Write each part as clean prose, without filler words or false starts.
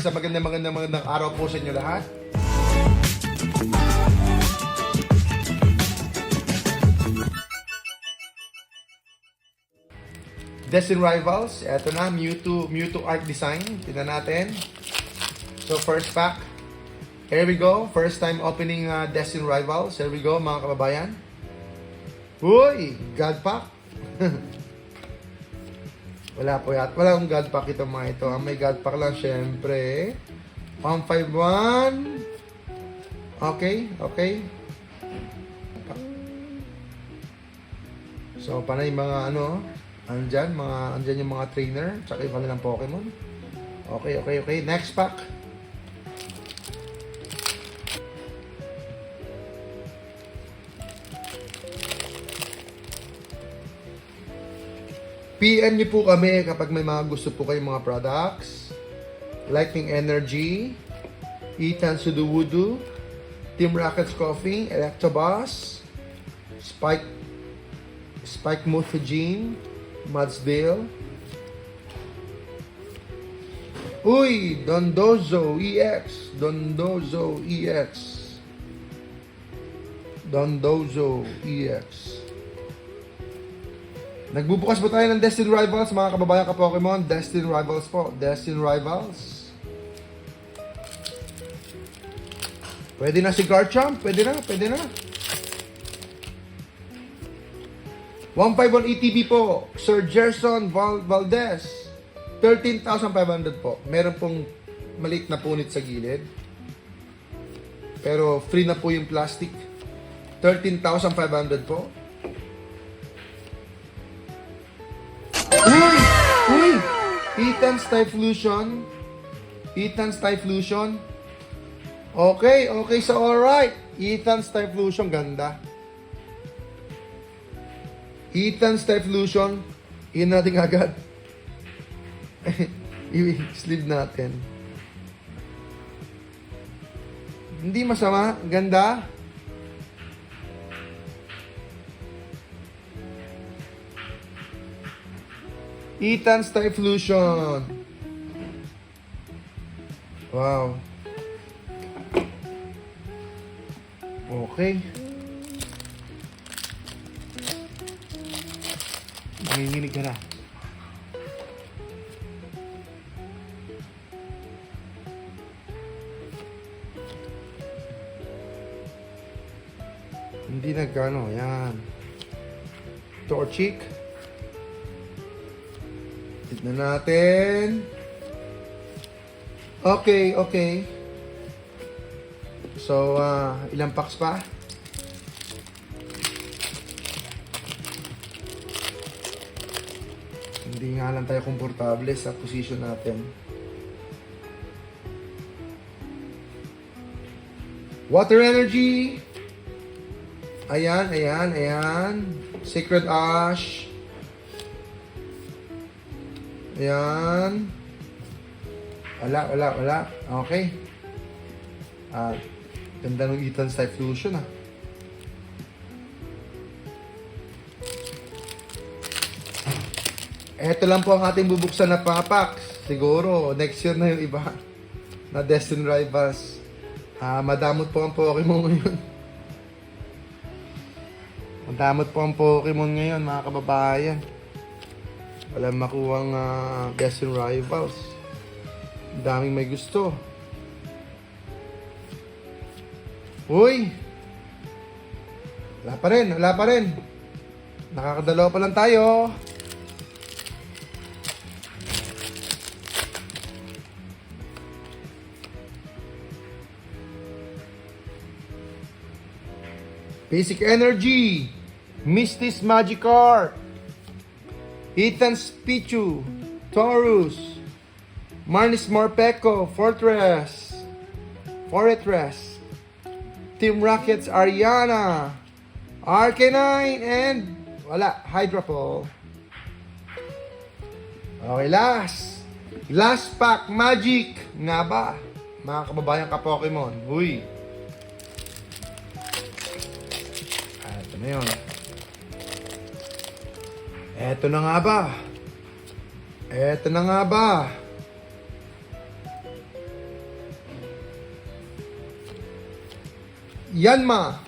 Sa magandang araw po sa inyo lahat. Destin Rivals, eto na, Mewtwo Art Design. Tignan natin. So first pack. Here we go. First time opening Destin Rivals. Here we go mga kababayan. Uy! God pack. Wala po yat. Wala akong God pack ito mga ito. Ang may God pack lang syempre. 151. Okay. So, panay mga andyan yung mga trainer, tsaka yung kanilang Pokemon. Okay. Next pack. PM niyo po kami kapag may mga gusto po kayong mga products. Lightning Energy, Ethan Sudowoodo, Team Rockets Coffee, Electabuzz, Spike Muthajine, Madsdale. Uy! Dondozo EX. Nagbubukas po tayo ng Destin Rivals, mga kababayan ka Pokemon. Destin Rivals po. Destin Rivals. Pwede na si Garchomp. Pwede na. 151 ETB po. Sir Gerson Valdez. 13,500 po. Meron pong maliit na punit sa gilid. Pero free na po yung plastic. 13,500 po. Uy! Ethan's Typhlosion. Okay, so alright. Ethan's Typhlosion, ganda. Ethan's Typhlosion. Iyan natin agad. I-sleeve natin. Hindi masama. Ganda. Ethan's Typhlosion. Wow. Okay. Nanginginig ka na. Hindi nagkano. Yan. Torchic. Tignan natin. Okay. So, ilang packs pa? Hindi nga lang tayo komportable sa position natin. Water Energy. Ayan. Sacred Ash. Ayan. Wala. Okay. Ganda ng Ethan's Typhlosion Ito lang po ang ating bubuksan na pack. Siguro, next year na yung iba na Destin Rivals. Madamot po ang Pokemon ngayon. Mga kababayan. Walang makuhang Destin Rivals. Daming may gusto. Uy! Wala pa rin. Nakakadalawa pa lang tayo. Basic Energy, Misty's Magikarp, Ethan's Pichu, Taurus, Marnis Morpeko, Fortress, Team Rockets Ariana, Arcanine, and wala, Hydrapole. Okay, last pack, Magic. Nga ba? Mga kababayan ka Pokemon. Uy. Ito na yun. Ito na nga ba? Yanma,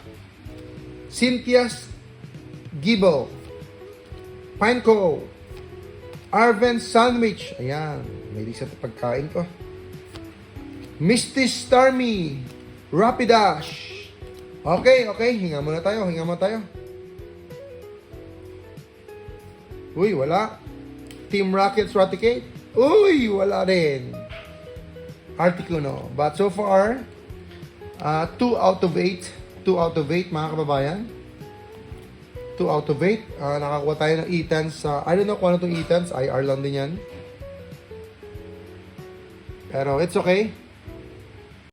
Cynthia's Gibo, Pineco, Arven Sandwich. Ayan, may isa sa pagkain ko. Misty Starmy, Rapidash. Okay, hinga muna tayo. Uy, wala. Team Rockets Raticate. Uy, wala rin. Articuno. But so far, 2 out of 8. 2 out of 8, mga kababayan. 2 out of 8. Nakakuha tayo ng Etans. I don't know kung ano itong Etans. IR lang din yan. Pero it's okay.